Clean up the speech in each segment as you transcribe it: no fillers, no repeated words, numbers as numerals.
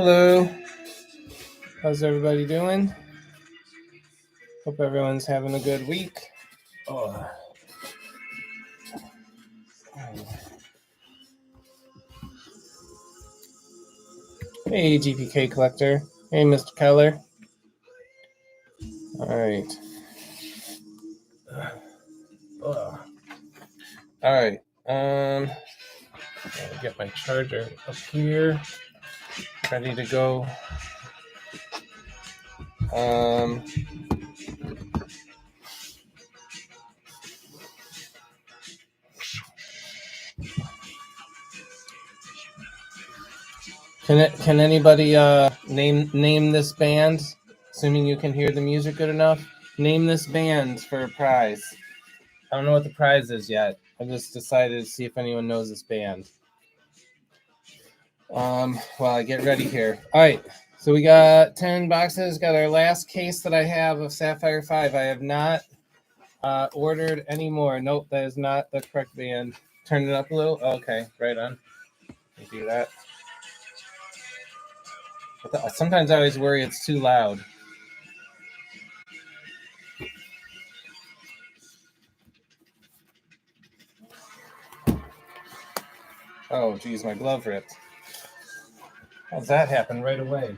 Hello. How's everybody doing? Hope everyone's having a good week. Oh. Hey, GPK Collector. Hey, Mr. Keller. All right. All right. I'll get my charger up here, ready to go. Can anybody name this band? Assuming you can hear the music good enough. Name this band for a prize. I don't know what the prize is yet. I just decided to see if anyone knows this band. While I get ready here. All right. So we got 10 boxes. Got our last case that I have of Sapphire 5. I have not ordered any more. Nope, that is not the correct band. Turn it up a little. Okay, right on. Do that. Sometimes I always worry it's too loud. Oh, geez, my glove ripped. How's that happen right away?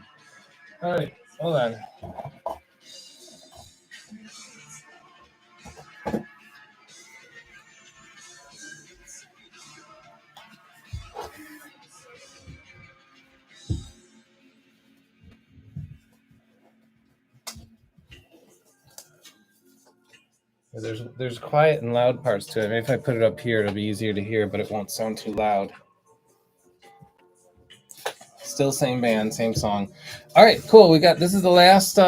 All right, hold on. There's quiet and loud parts to it. Maybe if I put it up here, it'll be easier to hear, but it won't sound too loud. Still same band, same song. All right, cool. This is the last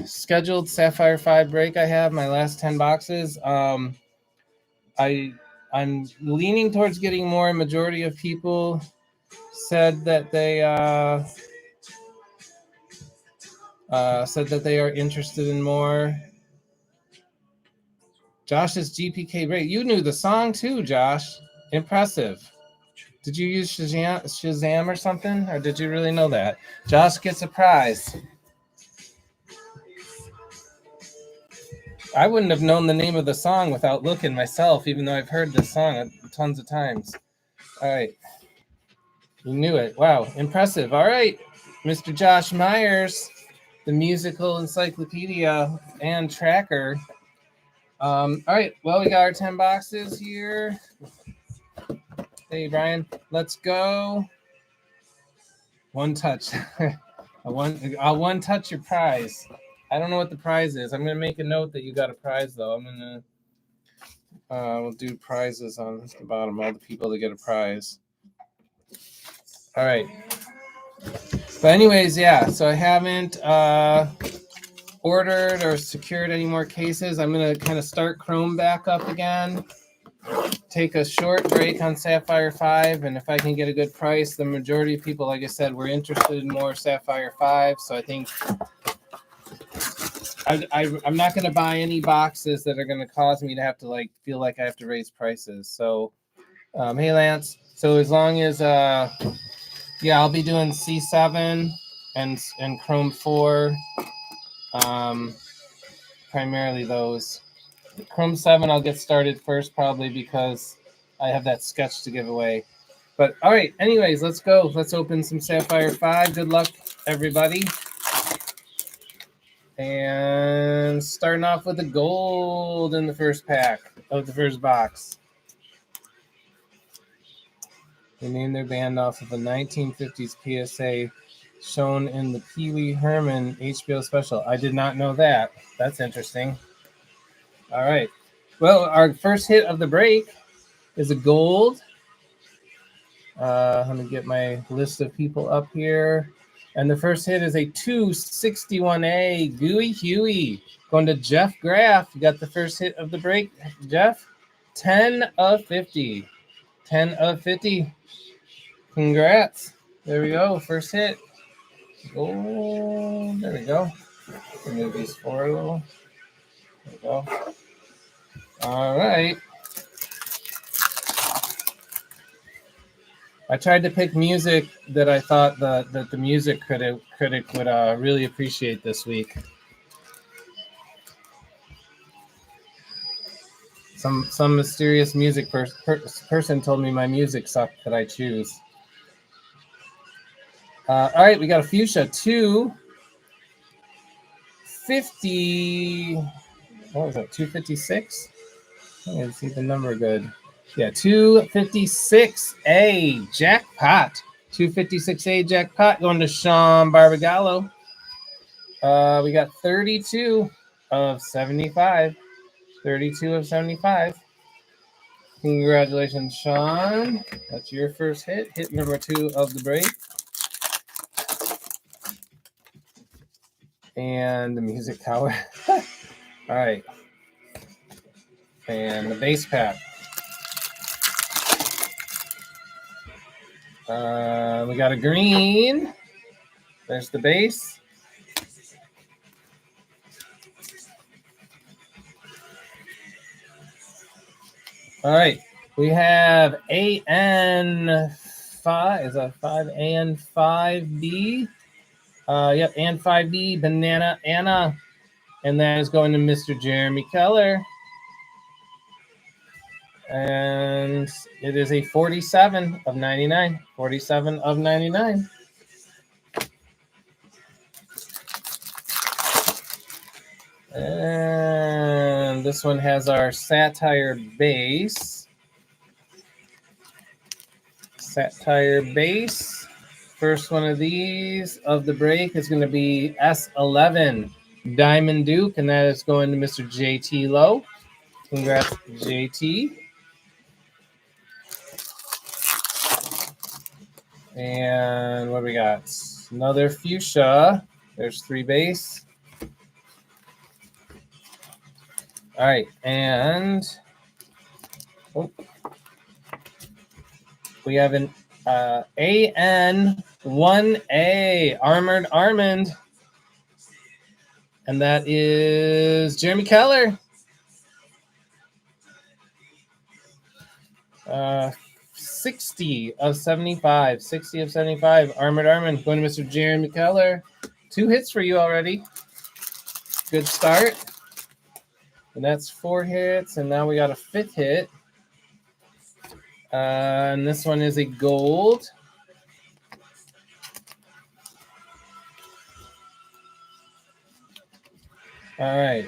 scheduled Sapphire 5 break I have. My last 10 boxes. I'm leaning towards getting more. Majority of people said that they are interested in more. Josh's GPK break. You knew the song too, Josh. Impressive. Did you use Shazam or something? Or did you really know that? Josh gets a prize. I wouldn't have known the name of the song without looking myself, even though I've heard this song tons of times. All right. You knew it. Wow. Impressive. All right. Mr. Josh Myers, the musical encyclopedia and tracker. All right. Well, we got our 10 boxes here. Hey, Brian, let's go. One touch. I'll one touch your prize. I don't know what the prize is. I'm going to make a note that you got a prize, though. I'm going to we'll do prizes on the bottom, all the people that get a prize. All right. But anyways, yeah, so I haven't ordered or secured any more cases. I'm going to kind of start Chrome back up again. Take a short break on Sapphire 5, and if I can get a good price, the majority of people, like I said, were interested in more Sapphire 5, so I think I'm not going to buy any boxes that are going to cause me to have to feel like I have to raise prices. So, hey Lance, so as long as I'll be doing C7 and Chrome 4, primarily those. Chrome 7 I'll get started first probably because I have that sketch to give away. But all right, anyways, let's go. Let's open some Sapphire 5. Good luck, everybody. And starting off with the gold in the first pack of the first box. They named their band off of a 1950s PSA shown in the Pee Wee Herman HBO special. I did not know that. That's interesting. All right. Well, our first hit of the break is a gold. Let me get my list of people up here. And the first hit is a 261A Gooey Huey. Going to Jeff Graff. You got the first hit of the break, Jeff. 10 of 50. 10 of 50. Congrats. There we go. First hit. Oh, there we go. Remove these four a little. There we go. All right. I tried to pick music that I thought that the music critic would really appreciate this week. Some mysterious music person told me my music sucked that I choose. All right, we got a fuchsia 250. What was that? 256. I didn't see the number good. Yeah, 256A jackpot. 256A jackpot going to Sean Barbagallo. We got 32 of 75. 32 of 75. Congratulations, Sean. That's your first hit. Hit number 2 of the break. And the music tower. All right. And the base pack. We got a green. There's the base. All right. We have AN5. Is that 5? AN5B. Yep, AN5B, Banana Anna. And that is going to Mr. Jeremy Keller. And it is a 47 of 99. 47 of 99. And this one has our Sapphire base. Sapphire base. First one of these of the break is going to be S11 Diamond Duke, and that is going to Mr. JT Lowe. Congrats, JT. And what do we got? Another fuchsia. There's 3 base. All right, and we have an AN1A Armored Armand, and that is Jeremy Keller. 60 of 75. 60 of 75. Armored Armand going to Mr. Jeremy Keller. 2 hits for you already. Good start. And that's 4 hits, and now we got a 5th hit. And this one is a gold. All right.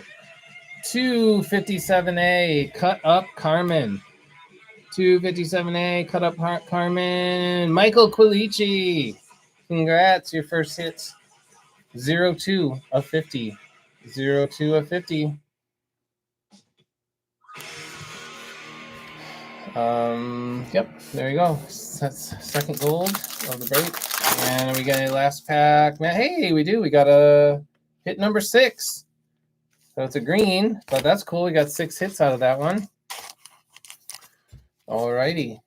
257A, Cut Up Carmen. 257A, Cut Up Carmen. Michael Quilici. Congrats, your first hits. 02 of 50. 02 of 50. Yep, there you go. That's second gold of the break. And we got a last pack. Hey, we do. We got a hit number 6. So it's a green, but that's cool. We got 6 hits out of that one. All righty.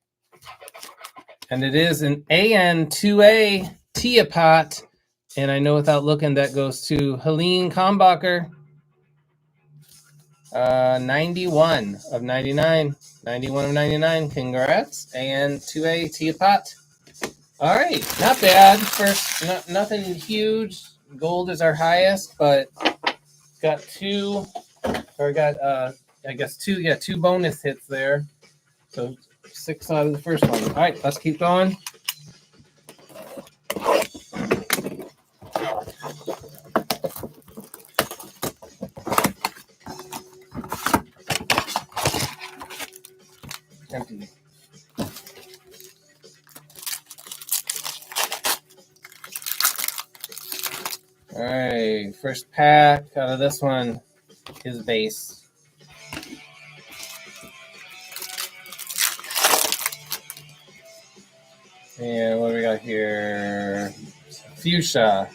And it is an AN2A Teapot. And I know without looking, that goes to Helene Kombacher. 91 of 99. 91 of 99. Congrats. AN2A Teapot. All right. Not bad. First, nothing huge. Gold is our highest, but got 2, or got, I guess 2 bonus hits there. So 6 out of the first one. All right, let's keep going. Empty. All right, first pack out of this one is base. And what do we got here? Fuchsia.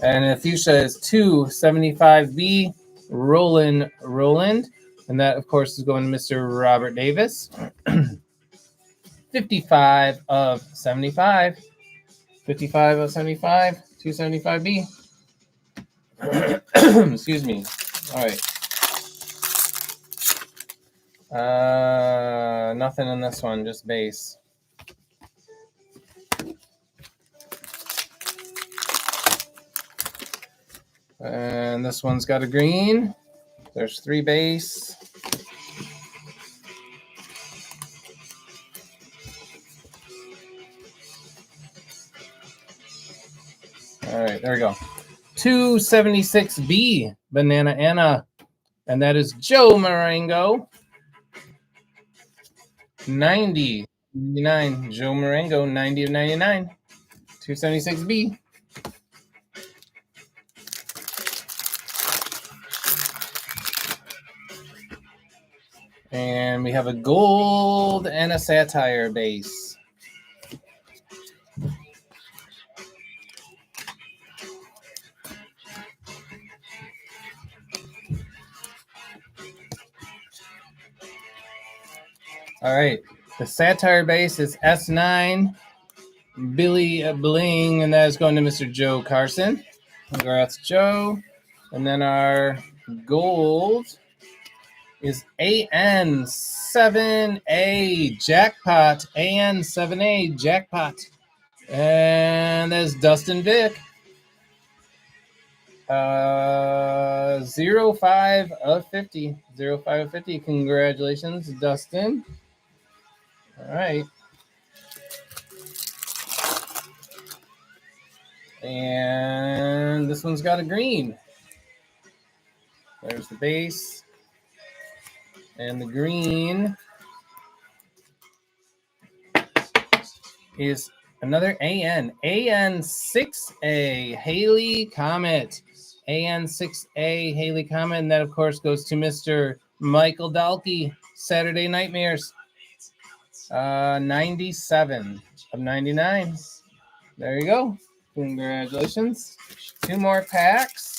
And the fuchsia is 275B Roland. And that, of course, is going to Mr. Robert Davis. 55 of 75. 55 of 75. 275B. Excuse me. All right. Nothing in this one, just base. And this one's got a green. There's 3 base. All right, there we go. 276B, Banana Anna. And that is Joe Marengo. 90, 99. Joe Marengo, 90 of 99. 276B. And we have a gold and a Sapphire base. All right, the Sapphire base is S9, Billy Bling, and that is going to Mr. Joe Carson. Congrats, Joe. And then our gold is AN7A Jackpot. AN7A Jackpot. And that's Dustin Vick. 05 of 50. 05 of 50. Congratulations, Dustin. All right. And this one's got a green. There's the base. And the green is another AN. AN6A Haley Comet. AN6A Haley Comet. And that, of course, goes to Mr. Michael Dalkey. Saturday Nightmares. 97 of 99. There you go. Congratulations. 2 more packs.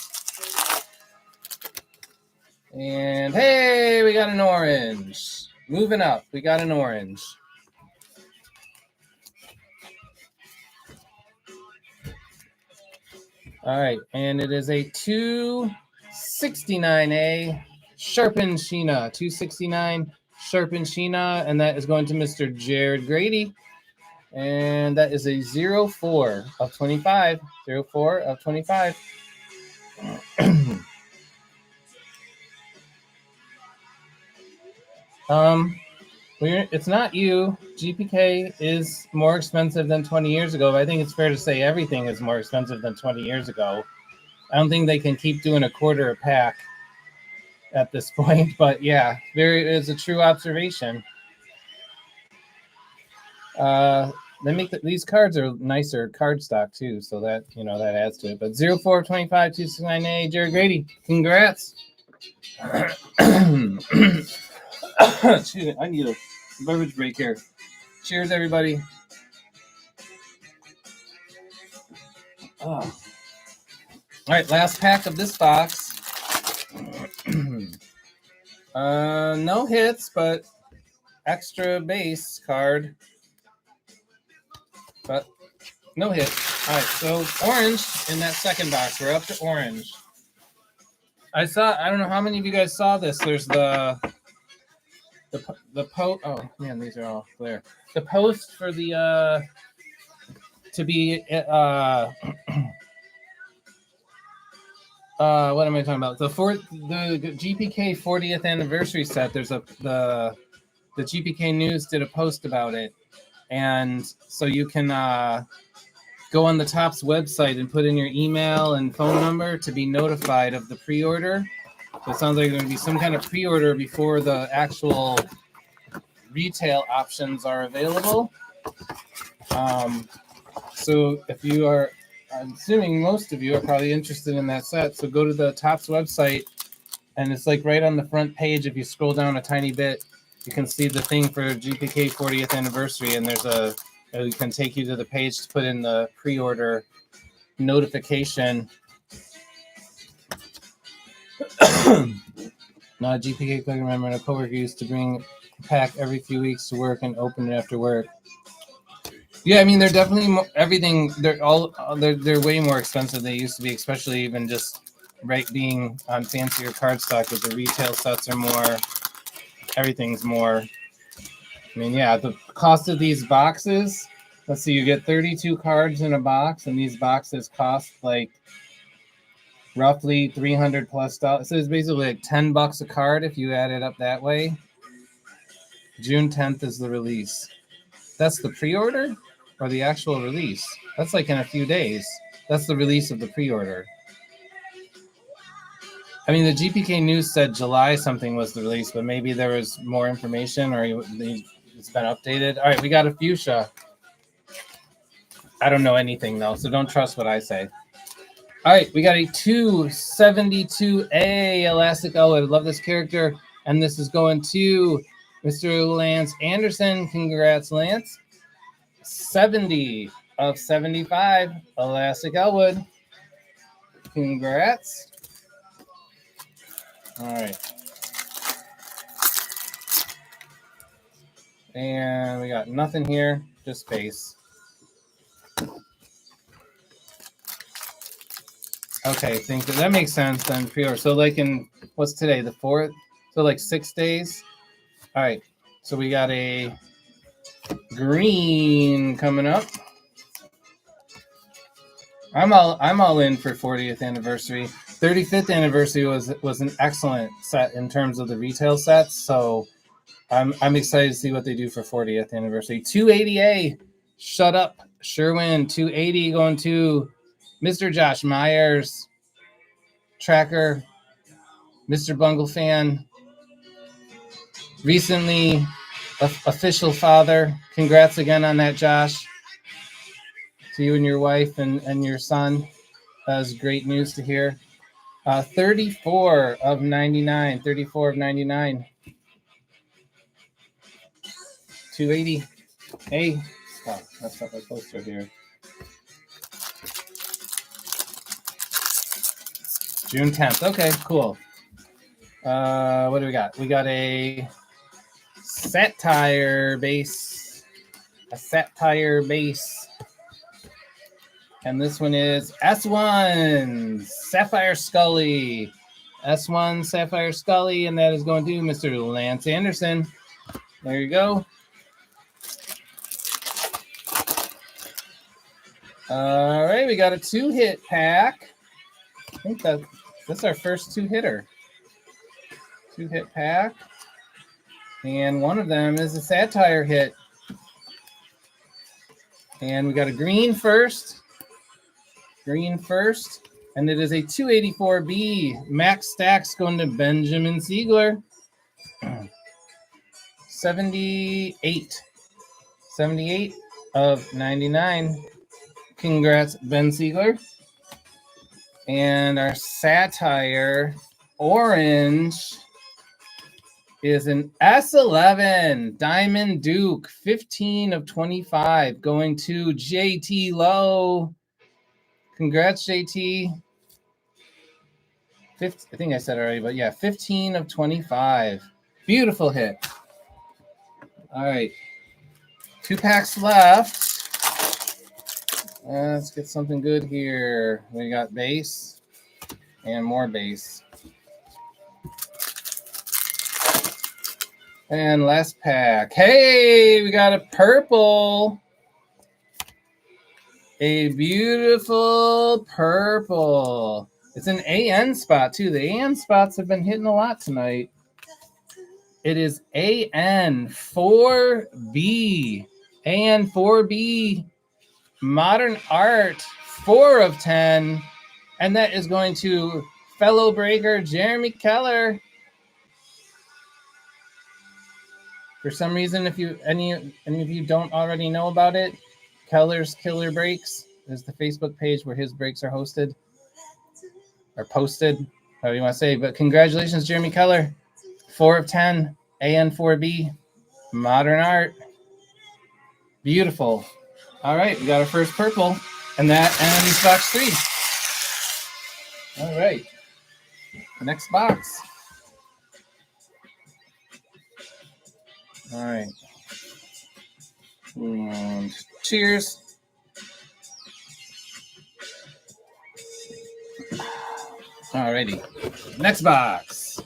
And hey, we got an orange. Moving up, we got an orange. All right, and it is a 269A Sharpen Sheena. 269 Sharpen Sheena, and that is going to Mr. Jared Grady. And that is a 04 of 25. 04 of 25. It's not you. GPK is more expensive than 20 years ago, but I think it's fair to say everything is more expensive than 20 years ago. I don't think they can keep doing a quarter a pack at this point, but yeah, it's a true observation. They make these cards are nicer card stock too, so that that adds to it. But 04 of 25, 269A, Jared Grady, congrats. Excuse me, I need a beverage break here. Cheers, everybody. Oh. All right, last pack of this box. No hits, but extra base card. But no hit. All right, so orange in that second box. We're up to orange. I don't know how many of you guys saw this. There's the post. Oh man, these are all clear. The post for the to be what am I talking about? The GPK 40th anniversary set. There's the GPK News did a post about it. And so you can go on the Topps website and put in your email and phone number to be notified of the pre-order. So it sounds like there's going to be some kind of pre-order before the actual retail options are available. So if you are, I'm assuming most of you are probably interested in that set. So go to the Topps website, and it's like right on the front page. If you scroll down a tiny bit, you can see the thing for GPK 40th anniversary, and it can take you to the page to put in the pre-order notification. Not a GPK quick remember, a coworker used to bring a pack every few weeks to work and open it after work. Yeah, I mean they're definitely everything. They're way more expensive than they used to be, especially even just being on fancier cardstock. But the retail sets are more everything's more. I mean, yeah, the cost of these boxes, let's see, you get 32 cards in a box, and these boxes cost like roughly $300 plus. So it's basically like $10 a card if you add it up that way. June 10th is the release. That's the pre-order or the actual release? That's like in a few days. That's the release of the pre-order. I mean, the GPK News said July something was the release, but maybe there was more information or it's been updated. All right, we got a fuchsia. I don't know anything, though, so don't trust what I say. All right, we got a 272A Elastic Elwood. Love this character. And this is going to Mr. Lance Anderson. Congrats, Lance. 70 of 75 Elastic Elwood. Congrats. All right. And we got nothing here, just space. Okay, think that makes sense then. Pre-order. So like in what's today, the 4th? So like 6 days. All right. So we got a green coming up. I'm all in for 40th anniversary. 35th anniversary was an excellent set in terms of the retail sets. So I'm excited to see what they do for 40th anniversary. 280A, shut up, Sherwin. 280 going to Mr. Josh Myers, tracker, Mr. Bungle fan, recently official father. Congrats again on that, Josh. To you and your wife and your son. That was great news to hear. 34 of 99. 34 of 99. 280. Hey. Oh, that's not my poster here. June 10th. Okay, cool. What do we got? We got a Sapphire base. A Sapphire base. And this one is S1 Sapphire Scully. S1 Sapphire Scully, and that is going to Mr. Lance Anderson. There you go. All right, we got a 2-hit pack. I think that's our first 2-hitter. 2-hit pack. And one of them is a satire hit. And we got a green first. Green first. And it is a 284B. Max Stacks going to Benjamin Siegler. 78. 78 of 99. Congrats, Ben Siegler. And our satire orange is an S11 Diamond Duke, 15 of 25, going to JT Lowe. Congrats, JT. I think I said it already, but yeah, 15 of 25. Beautiful hit. All right. 2 packs left. Let's get something good here. We got base and more base. And last pack. Hey, we got a purple. A beautiful purple. It's an AN spot, too. The AN spots have been hitting a lot tonight. It is AN4B. AN4B. Modern Art. 4 of 10. And that is going to fellow breaker Jeremy Keller. For some reason, if any of you don't already know about it, Keller's Killer Breaks is the Facebook page where his breaks are hosted or posted, however you want to say. But congratulations, Jeremy Keller. 4 of 10, AN4B, Modern Art. Beautiful. All right, we got our first purple, and that ends box 3. All right, next box. All right. And cheers. Alrighty. Next box.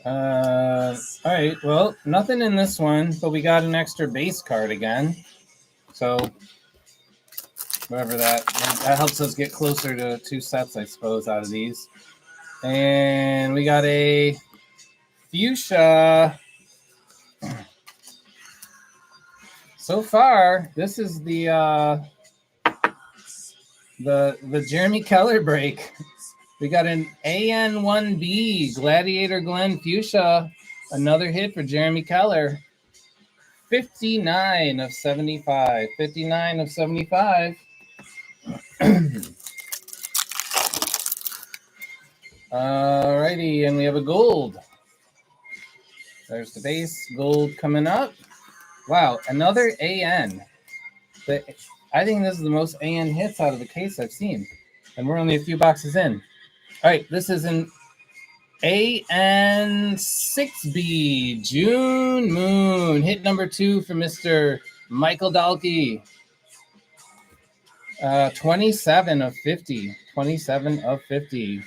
All right. Well, nothing in this one, but we got an extra base card again. So whatever that helps us get closer to 2 sets, I suppose, out of these. And we got a fuchsia. So far, this is the Jeremy Keller break. We got an AN1B Gladiator Glen Fuchsia. Another hit for Jeremy Keller. 59 of 75. 59 of 75. Alrighty, and we have a gold. There's the base. Gold coming up. Wow, another AN. I think this is the most AN hits out of the case I've seen. And we're only a few boxes in. All right, this is an AN6B June Moon. Hit number 2 for Mr. Michael Dalkey. 27 of 50. 27 of 50.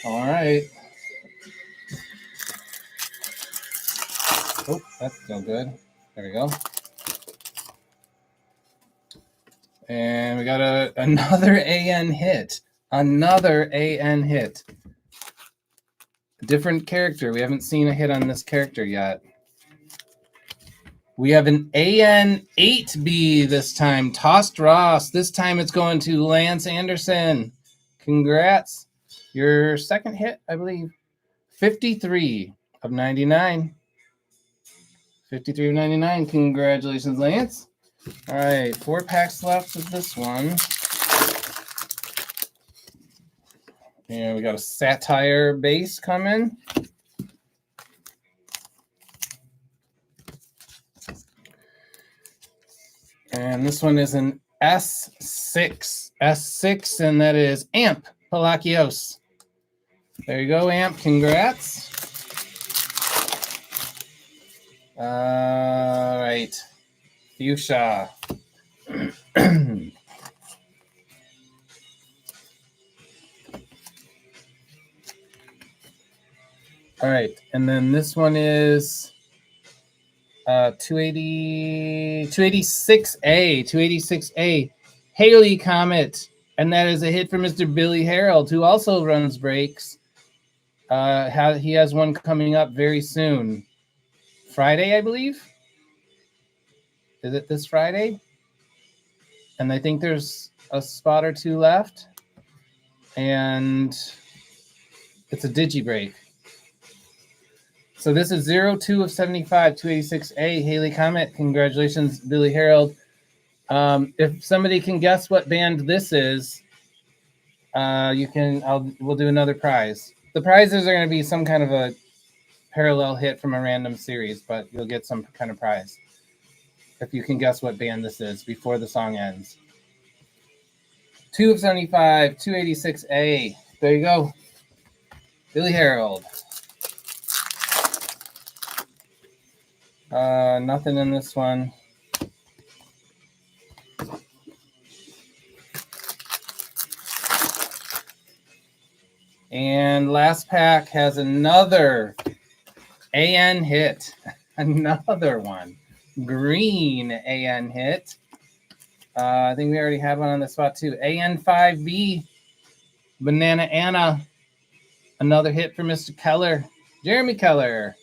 All right. Oh, that's still good. There we go. And we got another AN hit. Another AN hit. Different character. We haven't seen a hit on this character yet. We have an AN8B this time. Tossed Ross. This time it's going to Lance Anderson. Congrats. Your second hit, I believe. 53 of 99. 53 of 99. Congratulations, Lance. All right, 4 packs left of this one. And we got a Sapphire base coming. And this one is an S6. S6, and that is Amp Palakios. There you go, Amp. Congrats. All right. Fuchsia. All right, and then this one is 286A Haley Comet, and that is a hit for Mr. Billy Harold, who also runs breaks. He has one coming up very soon. Friday, I believe. Is it this Friday? And I think there's a spot or 2 left. And it's a digi break. So this is 02 of 75, 286A Haley Comet. Congratulations, Billy Harold. If somebody can guess what band this is, we'll do another prize. The prizes are going to be some kind of a parallel hit from a random series, but you'll get some kind of prize if you can guess what band this is before the song ends. 2 of 75, 286A. There you go. Billy Harold. Nothing in this one. And last pack has another AN hit. Another one. Green AN hit. I think we already have one on the spot too. AN5B. Banana Anna. Another hit for Mr. Keller. Jeremy Keller.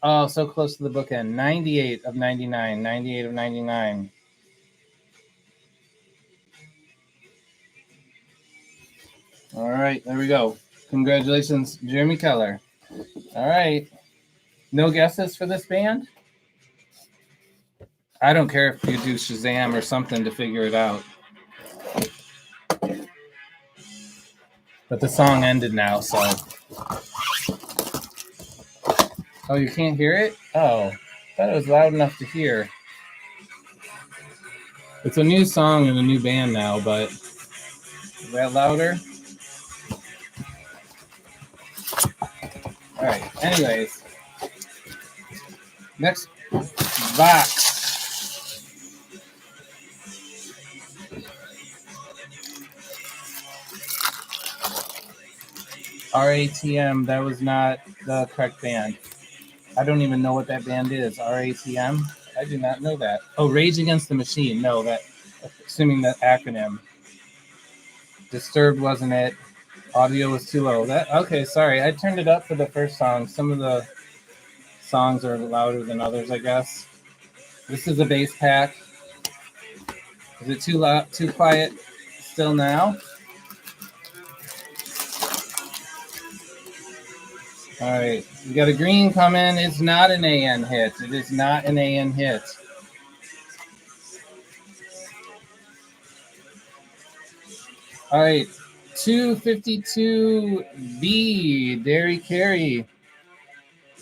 Oh, so close to the bookend. 98 of 99. 98 of 99. All right, there we go. Congratulations, Jeremy Keller. All right. No guesses for this band? I don't care if you do Shazam or something to figure it out. But the song ended now, so. Oh, you can't hear it? Oh, I thought it was loud enough to hear. It's a new song and a new band now, but is that louder? All right, anyways. Next box. RATM, that was not the correct band. I don't even know what that band is. RATM? I do not know that. Oh, Rage Against the Machine. No, that, assuming that acronym. Disturbed wasn't it. Audio was too low. Okay, sorry. I turned it up for the first song. Some of the songs are louder than others, I guess. This is a bass pack. Is it too loud, too quiet still now? All right, we got a green coming. It's not an AN hit. It is not an AN hit. All right, 252B, Dairy Carey,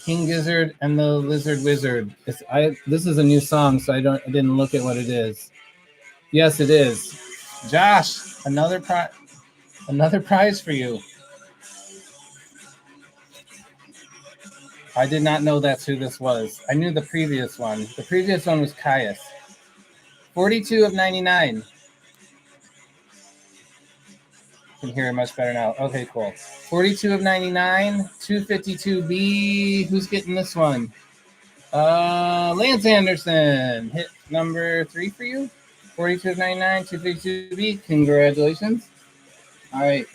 King Gizzard and the Lizard Wizard. This is a new song, so I didn't look at what it is. Yes, it is. Josh, another prize for you. I did not know that's who this was. I knew the previous one. The previous one was Caius. 42 of 99. Can hear it much better now. Okay, cool. 42 of 99, 252B. Who's getting this one? Lance Anderson. Hit number 3 for you. 42 of 99, 252B. Congratulations. All right.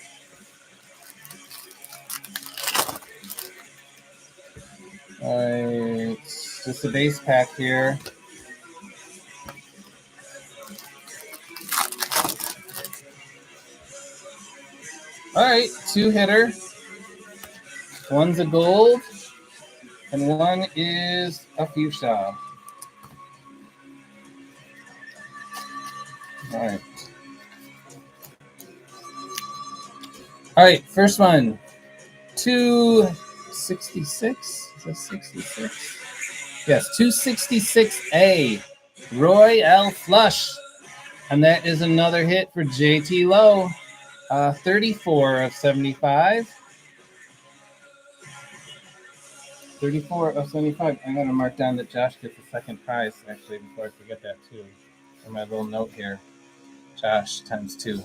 All right. Just a base pack here. All right, 2-hitter. One's a gold, and one is a fuchsia. All right, first one. 266. Is that 66? Yes, 266A. Roy L. Flush. And that is another hit for JT Lowe. 34 of 75. 34 of 75. I'm going to mark down that Josh gets the second prize, actually, before I forget that, too. For my little note here. Josh times 2.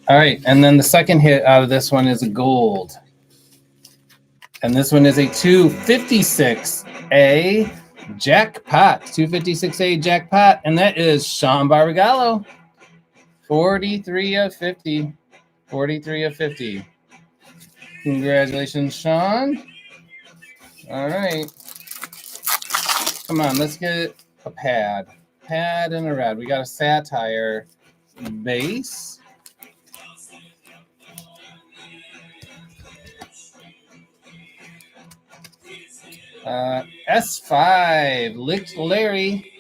All right, and then the second hit out of this one is a gold. And this one is a 256A jackpot. 256A jackpot. And that is Sean Barbagallo. 43 of 50. 43 of 50. Congratulations, Sean. All right. Come on, let's get a pad. Pad and a rad. We got a Sapphire base. S5, Licked Larry.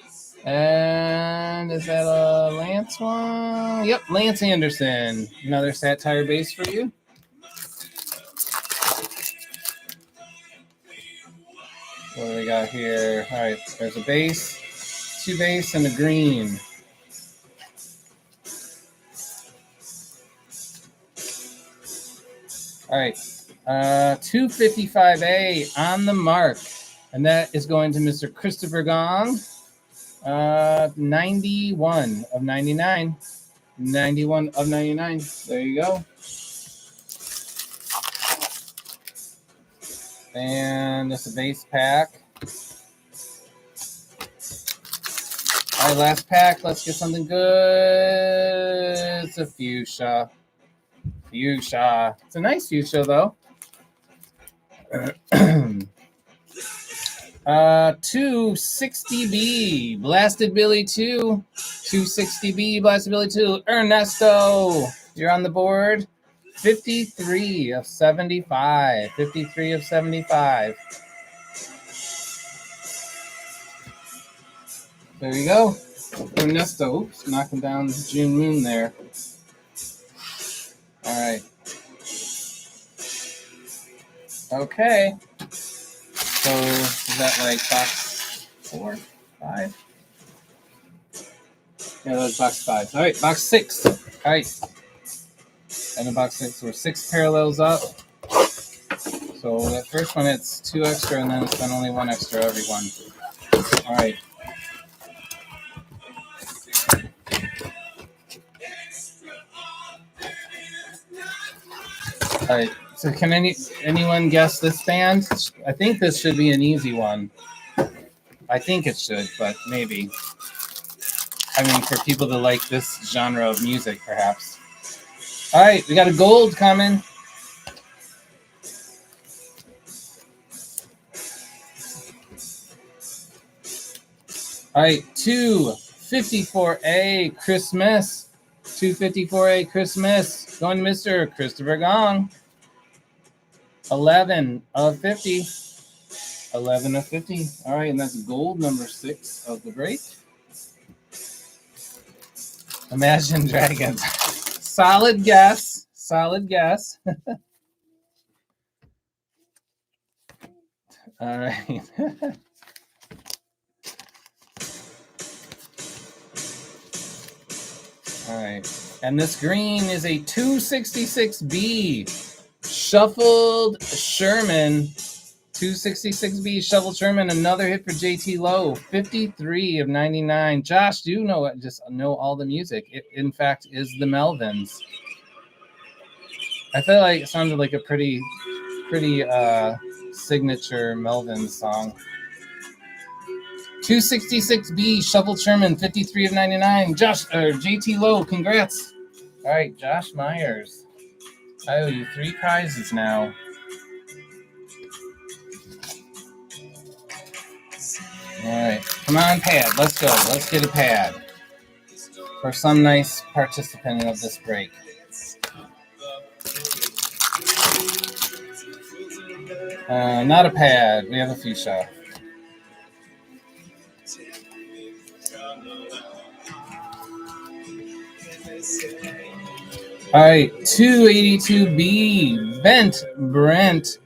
And is that a Lance one? Yep, Lance Anderson. Another Sapphire base for you. What do we got here? All right, there's a base, 2 base, and a green. All right, 255A on the mark, and that is going to Mr. Christopher Gong. 91 of 99. 91 of 99. There you go. And this is a base pack. All right, last pack. Let's get something good. It's a fuchsia. Fuchsia. It's a nice fuchsia, though. 260B, Blasted Billy 2. 260B, Blasted Billy 2. Ernesto, you're on the board. 53 of 75. 53 of 75. There you go. Ernesto. Oops, knocking down June Moon there. All right. Okay. So is that like box 4, 5? Yeah, that's box 5. All right, box 6. All right. And in box 6, we're 6 parallels up. So that first one, it's 2 extra, and then it's been only 1 extra every one. All right. All right. So can anyone guess this band? I think this should be an easy one. I think it should, but maybe. I mean, for people that like this genre of music, perhaps. All right, we got a gold coming. All right, 254A Christmas. 254A Christmas. Going to Mr. Christopher Gong. 11 of 50. 11 of 50. All right, and that's gold number 6 of the break. Imagine Dragons. Solid guess. Solid guess. All right. All right. And this green is a 266B. Shuffled Sherman. 266B Shuffled Sherman. Another hit for JT Lowe. 53 of 99. Josh, do you know all the music? It, in fact, is the Melvins. I feel like it sounded like a pretty signature Melvins song. 266B Shuffled Sherman. 53 of 99. JT Lowe, congrats. All right, Josh Myers. I owe you 3 prizes now. All right, come on, pad. Let's go. Let's get a pad for some nice participant of this break. Not a pad. We have a fuchsia. All right, 282B Bent Brent.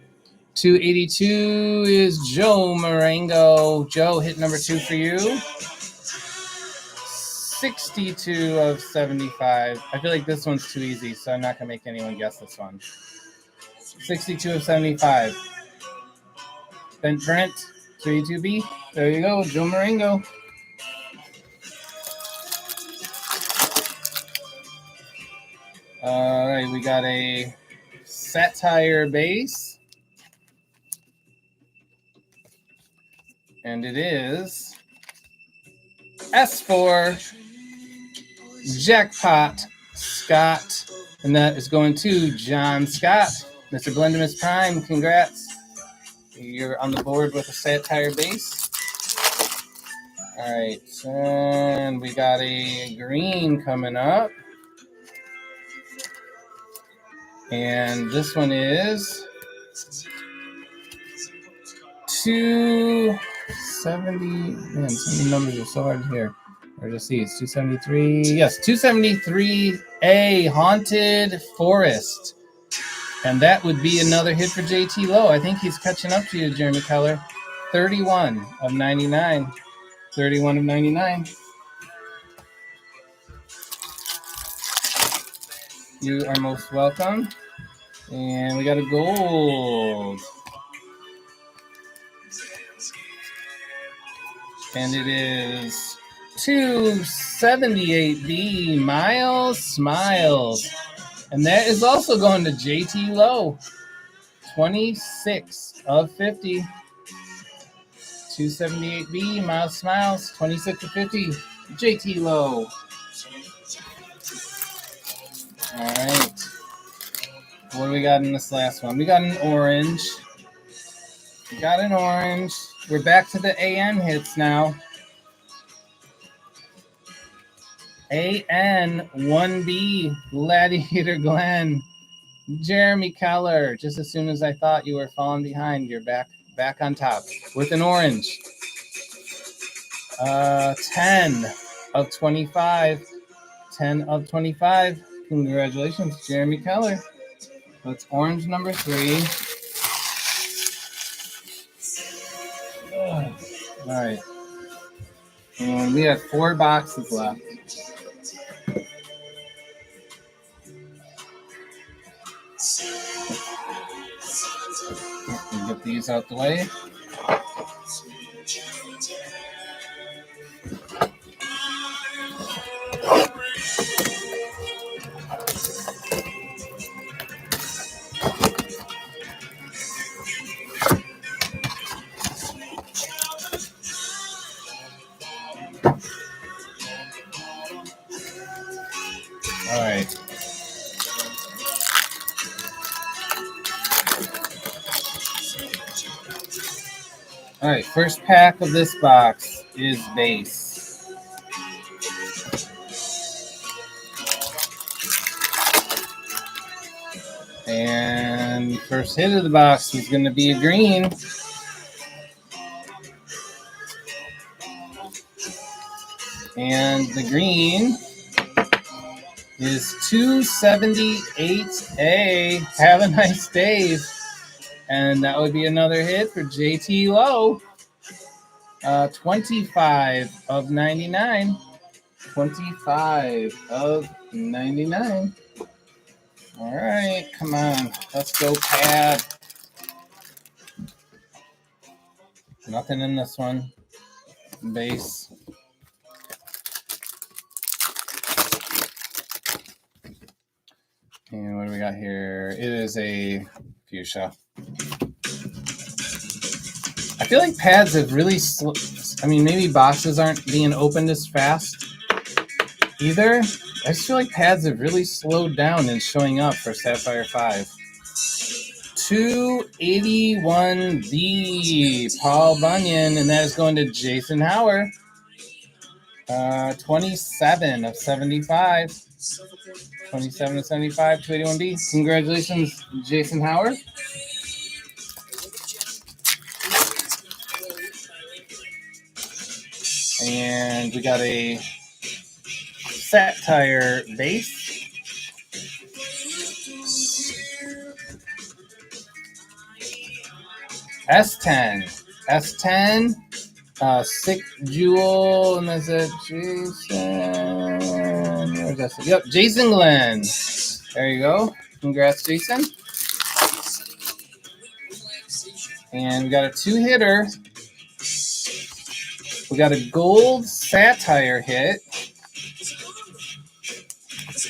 282 is Joe Marengo. Joe, hit number 2 for you. 62 of 75. I feel like this one's too easy, so I'm not going to make anyone guess this one. 62 of 75. Bent Brent, 282B. There you go, Joe Marengo. All right, we got a Sapphire bass. And it is S4 Jackpot Scott. And that is going to John Scott. Mr. Blendemus Prime, congrats. You're on the board with a Sapphire bass. All right, and we got a green coming up. And this one is 270. Man, some of the numbers are so hard to hear. Or to see. It's 273. Yes, 273A Haunted Forest. And that would be another hit for JT Lowe. I think he's catching up to you, Jeremy Keller. 31 of 99. 31 of 99. You are most welcome. And we got a gold. And it is 278B Miles Smiles. And that is also going to JT Lowe. 26 of 50. 278B Miles Smiles. 26 of 50. JT Lowe. All right. What do we got in this last one? We got an orange. We're back to the AN hits now. AN1B Gladiator Glenn. Jeremy Keller. Just as soon as I thought you were falling behind, you're back on top with an orange. 10 of 25. 10 of 25. Congratulations, Jeremy Keller. That's orange number 3. All right. And we have 4 boxes left. Get these out the way. All right, first pack of this box is base. And first hit of the box is going to be a green. And the green is 278A. Have a nice day. And that would be another hit for JT Lowe. 25 of 99. 25 of 99. All right, come on. Let's go, Pad. Nothing in this one. Base. And what do we got here? It is a fuchsia. I feel like pads have really maybe boxes aren't being opened as fast either. I just feel like pads have really slowed down in showing up for Sapphire 5. 281B, Paul Bunyan, and that is going to Jason Hauer. 27 of 75. 27 of 75, 281B. Congratulations, Jason Hauer. And we got a Sapphire base. S10. Sick Jewel, and that's it. Jason. Where's that? Yep, Jason Glenn. There you go. Congrats, Jason. And we got a 2-hitter. We got a gold Sapphire hit.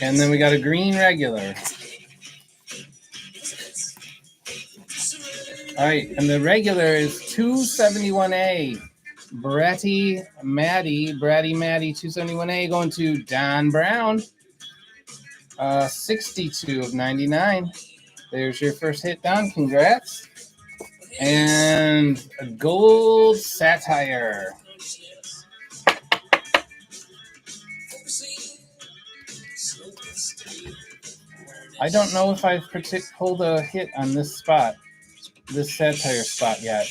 And then we got a green regular. All right, and the regular is 271A. Bratty Maddie, 271A going to Don Brown. 62 of 99. There's your first hit, Don. Congrats. And a gold Sapphire. I don't know if I've pulled a hit on this spot, this Sapphire spot yet.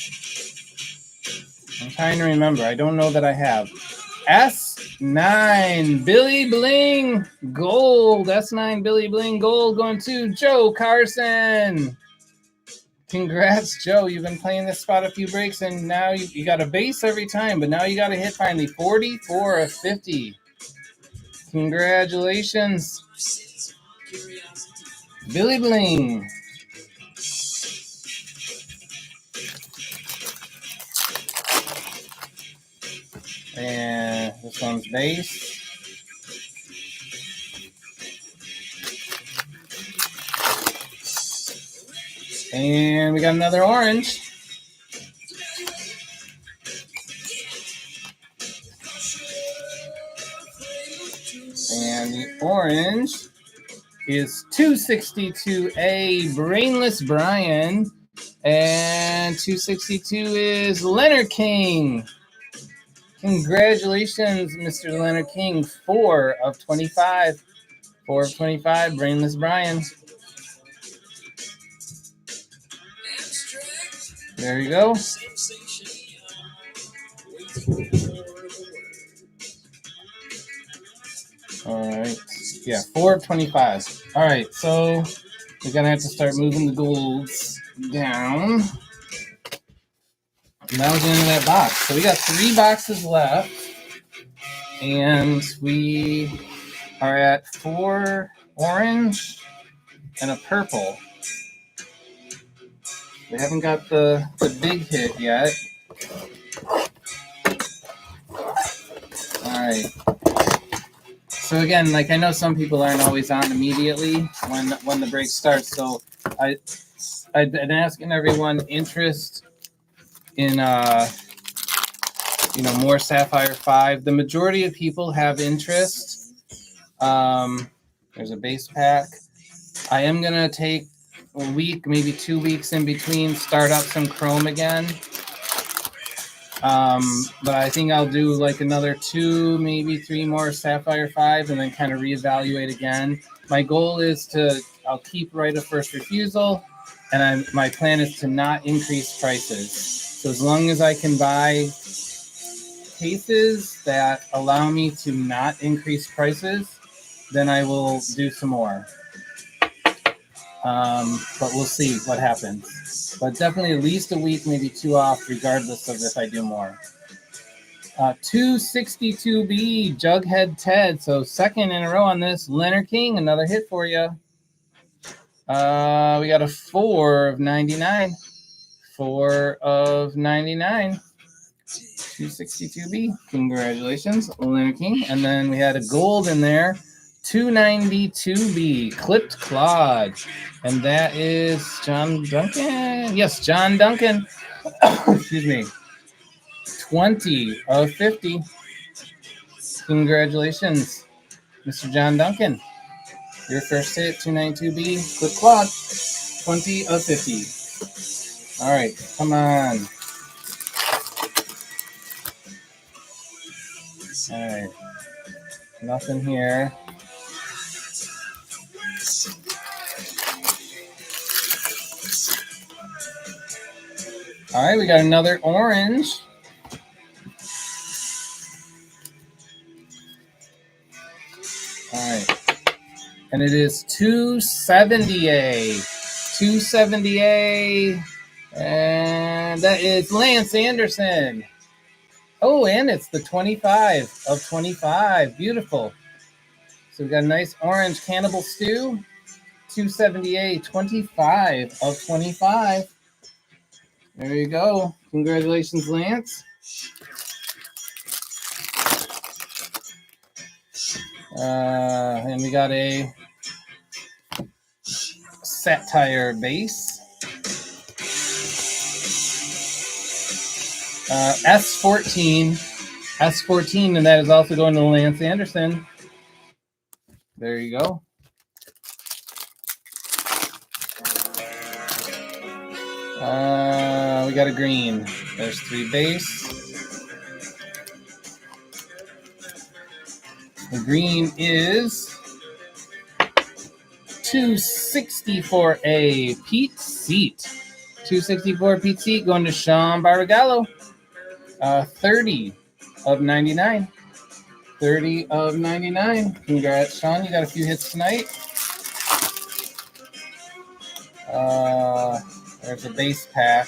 I'm trying to remember. I don't know that I have. S9 Billy Bling Gold. S9 Billy Bling Gold going to Joe Carson. Congrats, Joe. You've been playing this spot a few breaks, and now you got a base every time, but now you got a hit finally. 44 of 50. Congratulations, Billy Bling. And this one's base. And we got another orange. And the orange is 262A Brainless Brian. And 262 is Leonard King. Congratulations, Mr. Leonard King. 4 of 25. 4 of 25, Brainless Brian. There you go. All right. Yeah, 4 of 25. All right, so we're going to have to start moving the golds down. Now we're getting into that box. So we got 3 boxes left. And we are at 4 orange and a purple. We haven't got the big hit yet. All right. So again, like I know some people aren't always on immediately when the break starts. So I've been asking everyone interest in more Sapphire 5. The majority of people have interest. There's a base pack. I am gonna take a week, maybe 2 weeks in between, start up some Chrome again. But I think I'll do like another 2, maybe 3 more Sapphire 5 and then kind of reevaluate again. My goal is I'll keep right of first refusal, and my plan is to not increase prices. So as long as I can buy cases that allow me to not increase prices, then I will do some more. But we'll see what happens. But definitely at least a week, maybe 2 off, regardless of if I do more. 262B, Jughead Ted. So second in a row on this. Leonard King, another hit for you. We got a 4 of 99. 4 of 99. 262B. Congratulations, Leonard King. And then we had a gold in there. 292B, Clipped Claude. And that is John Duncan. Yes, John Duncan. Excuse me. 20 of 50. Congratulations, Mr. John Duncan. Your first hit, 292B, Clipped Claude. 20 of 50. All right, come on. All right. Nothing here. All right, we got another orange. All right. And it is 270A. 270A. And that is Lance Anderson. Oh, and it's the 25 of 25. Beautiful. So we got a nice orange Cannibal Stew. 270A, 25 of 25. There you go. Congratulations, Lance. And we got a Sapphire base. S14. S14, and that is also going to Lance Anderson. There you go. We got a green. There's 3 base. The green is 264A Pete Seat. 264 Pete Seat going to Sean Barbagallo. 30 of 99. 30 of 99. Congrats, Sean. You got a few hits tonight. There's a base pack.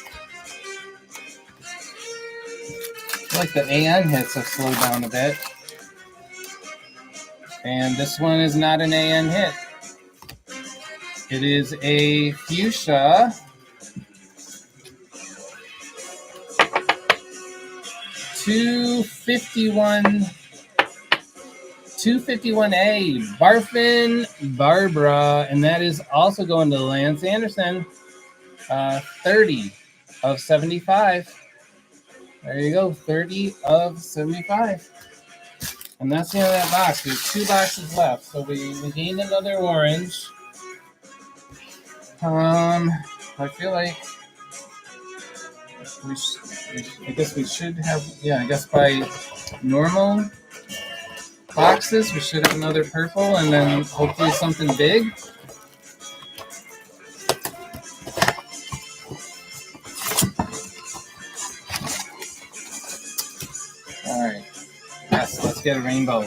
I like the AN hits have slowed down a bit. And this one is not an AN hit. It is a fuchsia. 251A Barfin Barbara, and that is also going to Lance Anderson. 30 of 75. There you go, 30 of 75. And that's the end of that box. We have 2 boxes left, so we gained another orange. I feel like I guess we should have, I guess by normal boxes, we should have another purple and then hopefully something big. All right. Yes, let's get a rainbow.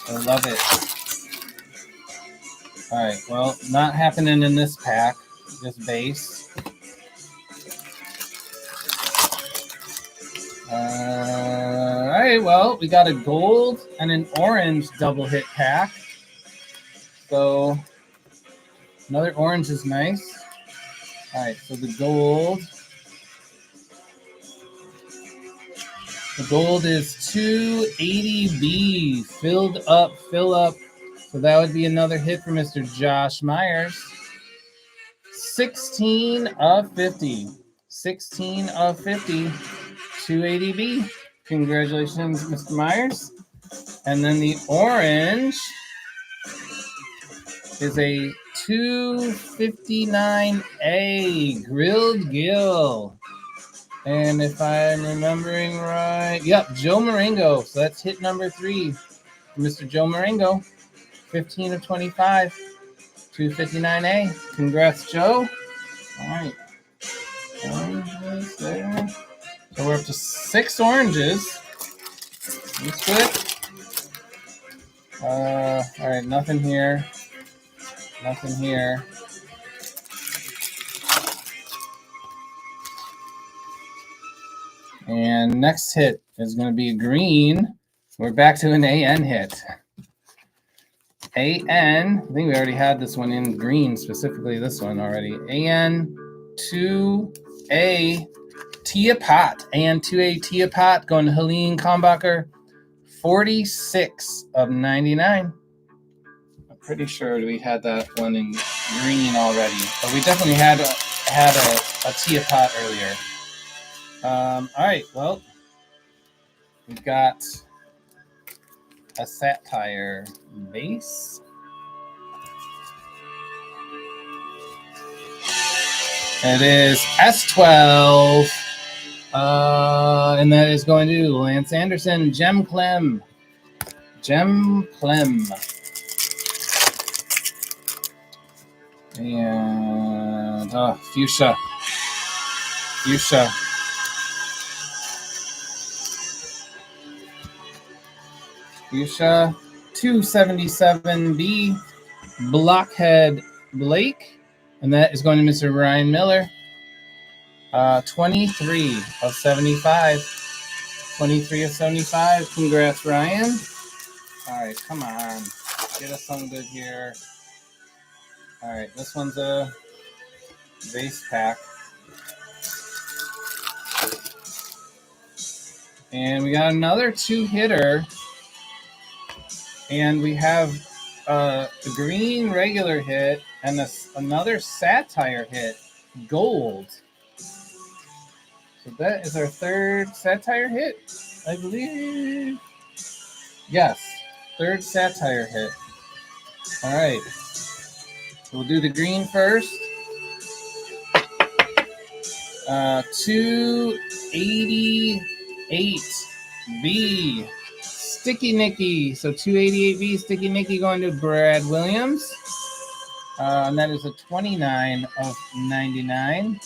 I love it. All right. Well, not happening in this pack, this base. All right. Well, we got a gold and an orange double hit pack. So another orange is nice. All right. So the gold. The gold is 280B, fill up. So that would be another hit for Mr. Josh Myers. 16 of 50. 16 of 50, 280B. Congratulations, Mr. Myers. And then the orange is a 259A, Grilled Gill. And if I'm remembering right, yep, Joe Marengo. So that's hit number 3. Mr. Joe Marengo, 15 of 25, 259A. Congrats, Joe. All right. Oranges there. So we're up to 6 oranges. That's good. All right, nothing here. Nothing here. And next hit is going to be a green. We're back to an AN hit. AN, I think we already had this one in green, specifically this one already. AN 2A Tia Pot. AN 2A Tia Pot going to Helene Kombacher, 46 of 99. I'm pretty sure we had that one in green already, but we definitely had a Tia Pot earlier. All right, well, we've got a Sapphire base. It is S12, and that is going to Lance Anderson, Gem Clem. And Fuchsia. 277B, Blockhead Blake, and that is going to Mr. Ryan Miller. 23 of 75. 23 of 75. Congrats, Ryan. All right, come on. Get us something good here. All right, this one's a base pack. And we got another 2-hitter. And we have a green regular hit and another Satire hit, gold. So that is our 3rd Satire hit, I believe. Yes, 3rd Satire hit. All right. So we'll do the green first. 288B. Sticky Nicky. So 288B Sticky Nicky going to Brad Williams. And that is a 29 of 99.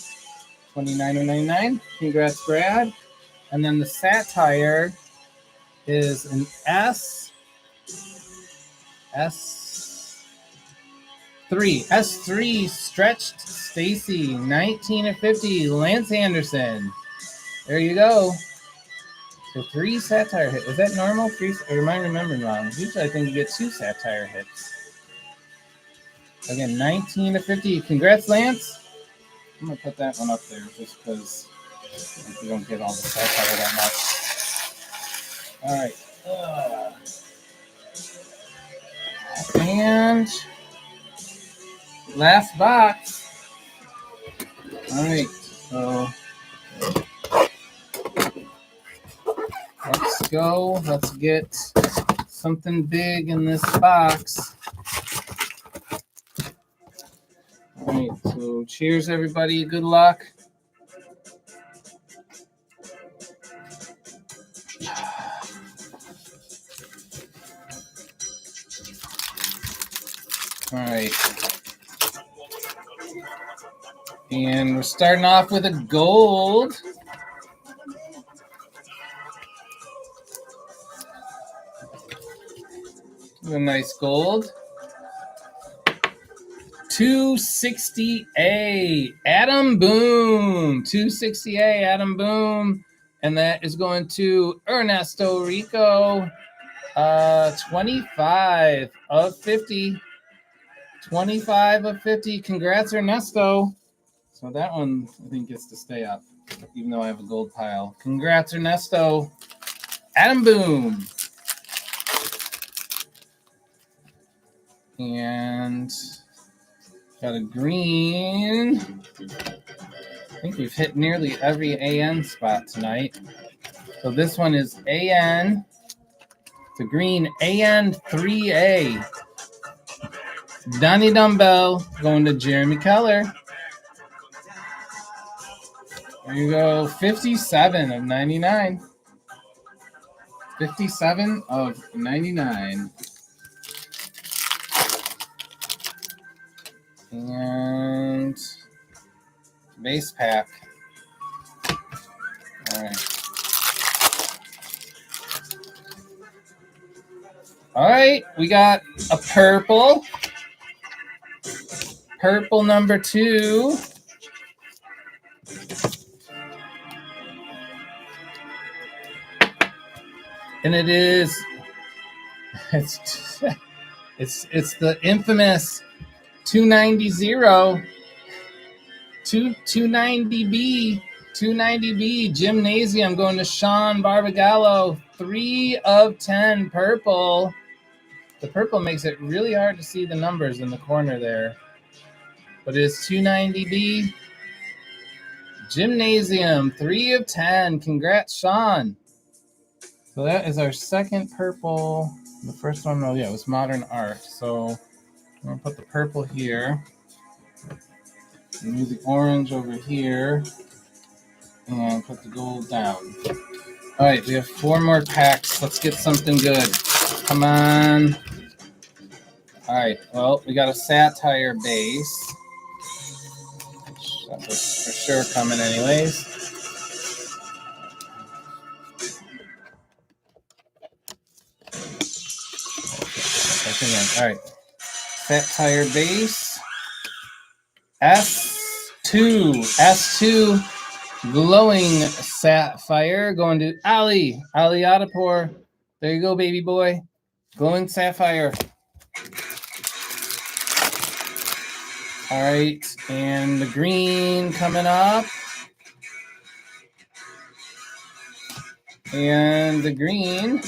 29 of 99. Congrats, Brad. And then the Satire is an S3 Stretched Stacy, 19 of 50. Lance Anderson. There you go. So 3 Satire hits. Is that normal? 3, or am I remembering wrong? Usually I think you get 2 Satire hits. Again, 19 to 50. Congrats, Lance. I'm going to put that one up there just because we don't get all the Satire that much. All right. And last box. All right. So let's go. Let's get something big in this box. All right. So cheers, everybody. Good luck. All right. And we're starting off with a gold. A nice gold. 260A Adam Boom. 260A Adam Boom. And that is going to Ernesto Rico. 25 of 50. 25 of 50. Congrats, Ernesto. So that one, I think, gets to stay up, even though I have a gold pile. Congrats, Ernesto. Adam Boom. And got a green. I think we've hit nearly every AN spot tonight. So this one is AN. It's a green AN 3A. Donnie Dumbbell going to Jeremy Keller. There you go. 57 of 99. 57 of 99. And base pack. All right. All right, we got a purple. Purple number 2. And it is it's the infamous 290 290B 290B Gymnasium going to Sean Barbagallo. 3 of 10 purple. The purple makes it really hard to see the numbers in the corner there. But it's 290B Gymnasium. 3 of 10. Congrats, Sean. So that is our second purple. The first one, oh yeah, it was modern art. So I'm going to put the purple here. Move the orange over here. And put the gold down. All right, we have 4 more packs. Let's get something good. Come on. All right, well, we got a Sapphire base. That was for sure coming anyways. All right, Sapphire base. S2 glowing Sapphire going to Ali Adapor. There you go, baby boy. Glowing Sapphire. All right, and the green coming up. And the green,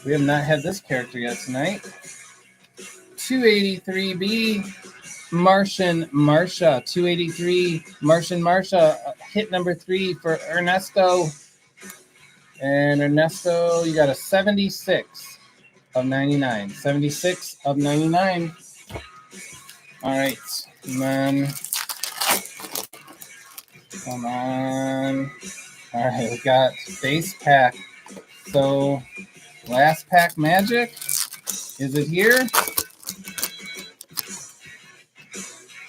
we have not had this character yet tonight. 283B Martian Marsha. 283 Martian Marsha. Hit number 3 for Ernesto. And Ernesto, you got a 76 of 99. 76 of 99. All right, come on. All right, we got base pack. So, last pack magic. Is it here?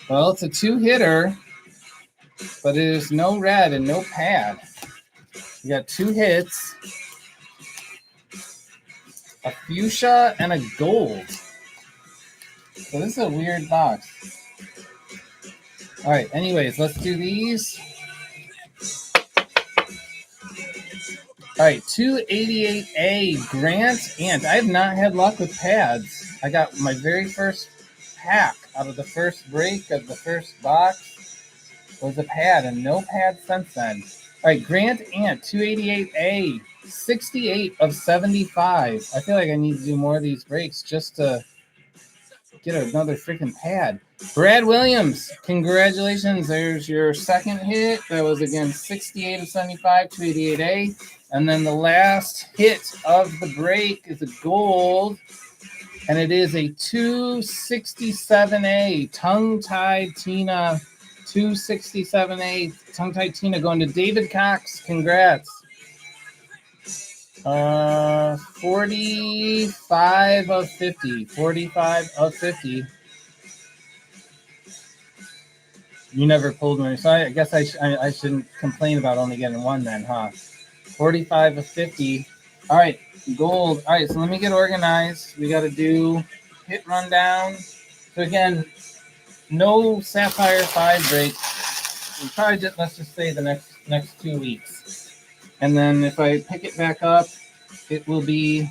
Well, it's a 2-hitter, but it is no red and no pad. We got 2 hits, a fuchsia, and a gold. So this is a weird box. All right, anyways, let's do these. All right, 288A Grant Ant. I have not had luck with pads. I got my very first pack out of the first break of the first box was a pad, and no pad since then. All right, Grant Ant, 288A, 68 of 75. I feel like I need to do more of these breaks just to get another freaking pad. Brad Williams, congratulations. There's your second hit. That was, again, 68 of 75, 288A. And then the last hit of the break is a gold, and it is a 267A Tongue-Tied Tina. 267A Tongue-Tied Tina going to David Cox. Congrats. 45 of 50. 45 of 50. You never pulled one, so I guess I shouldn't complain about only getting one then, huh? 45 of 50. All right, gold. All right, so let me get organized. We got to do hit rundown. So again, no Sapphire 5 break. We'll probably just, let's just say the next 2 weeks. And then if I pick it back up, it will be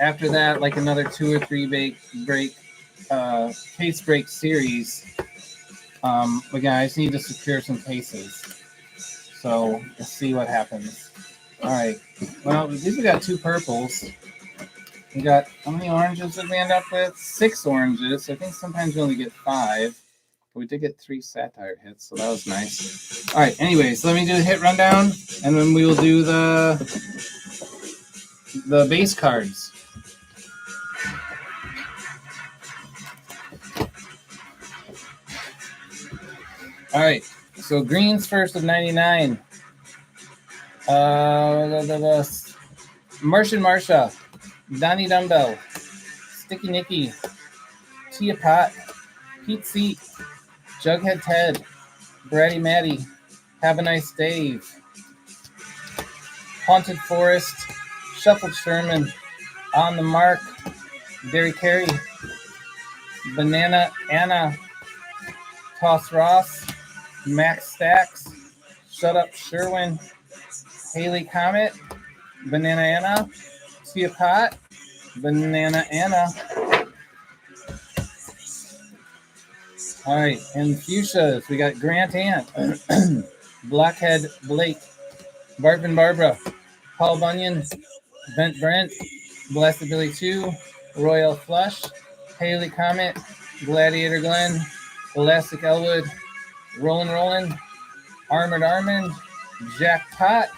after that, like another 2 or 3 break case break series. Again, I just need to secure some cases. So let's see what happens. All right. Well, at least we got 2 purples. We got, how many oranges did we end up with? 6 oranges. I think sometimes we only get 5. But we did get 3 Sapphire hits, so that was nice. All right. Anyways, let me do the hit rundown, and then we will do the base cards. All right. So greens first of 99. Martian Marsha, Donnie Dumbbell, Sticky Nicky, Tia Pot, Pete Seat, Jughead Ted, Bratty Matty, Have a Nice Dave, Haunted Forest, Shuffled Sherman, On the Mark, Derry Carey, Banana Anna, Toss Ross, Max Stacks, Shut Up Sherwin, Haley Comet, Banana Anna, Tia Pot, Banana Anna. All right, and fuchsias, we got Grant Ant, Blockhead Blake, Bartman Barbara, Paul Bunyan, Bent Brent, Blessed Billy 2, Royal Flush, Haley Comet, Gladiator Glenn, Elastic Elwood, Rollin', Armored Armand, Jack Tot.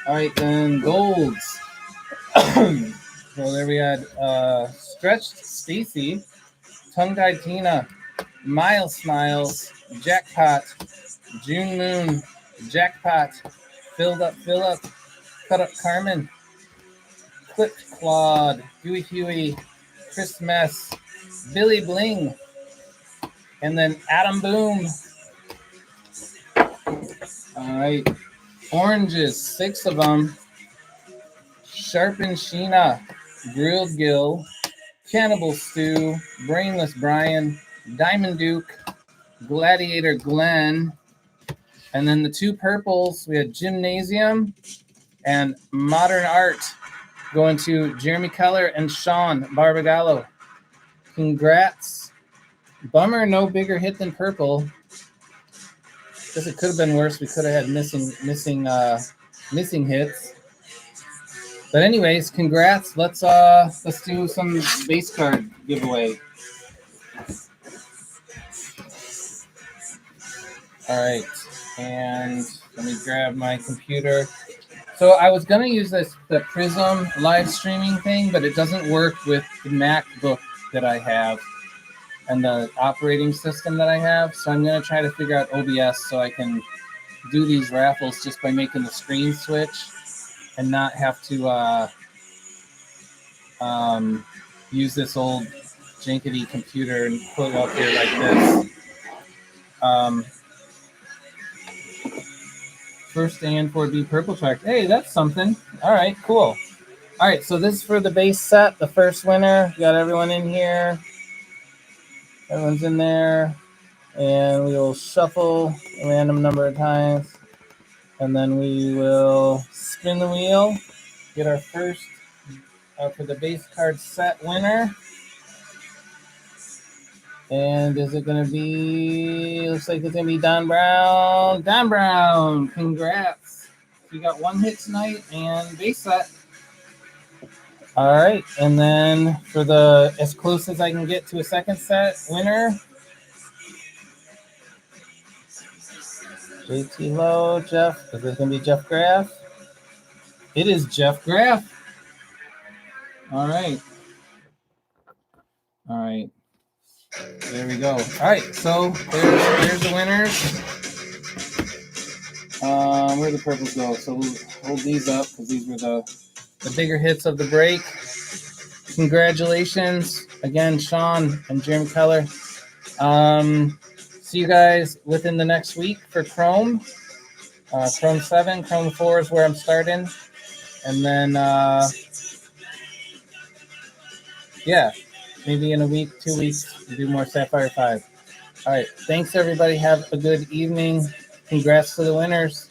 All right, then golds. So there we had Stretched Stacy, Tongue Tied Tina, Miles Smiles, Jackpot, June Moon, Jackpot, Filled Up Phillip, Cut Up Carmen, Clipped Claude, Huey, Chris Mess, Billy Bling, and then Adam Boom. All right, oranges, 6 of them. Sharpen Sheena, Grilled Gill, Cannibal Stew, Brainless Brian, Diamond Duke, Gladiator Glenn, and then the 2 purples, we had Gymnasium and Modern Art going to Jeremy Keller and Sean Barbagallo. Congrats. Bummer, no bigger hit than purple. Guess it could have been worse. We could have had missing hits. But anyways, congrats. Let's do some base card giveaway. All right, and let me grab my computer. So I was gonna use the Prism live streaming thing, but it doesn't work with the MacBook that I have and the operating system that I have. So I'm gonna try to figure out OBS so I can do these raffles just by making the screen switch and not have to use this old jinkety computer and put it up here like this. First and 4B purple track. Hey, that's something. All right, cool. All right, so this is for the base set, the first winner. We got everyone in here. Everyone's in there. And we will shuffle a random number of times. And then we will spin the wheel, get our first for the base card set winner. And is it going to be, looks like it's going to be Don Brown. Don Brown, congrats. You got 1 hit tonight and base set. All right, and then for the as close as I can get to a second set winner, JT Lowe, Jeff. Is it going to be Jeff Graff? It is Jeff Graff. All right. All right. There we go. All right, so there's the winners. Where the purples go? So we'll hold these up because these were the bigger hits of the break. Congratulations again, Sean and Jeremy Keller. See you guys within the next week for Chrome. Chrome 7, Chrome 4 is where I'm starting. And then, yeah, maybe in a week, 2 weeks, we'll do more Sapphire 5. All right, thanks everybody. Have a good evening. Congrats to the winners.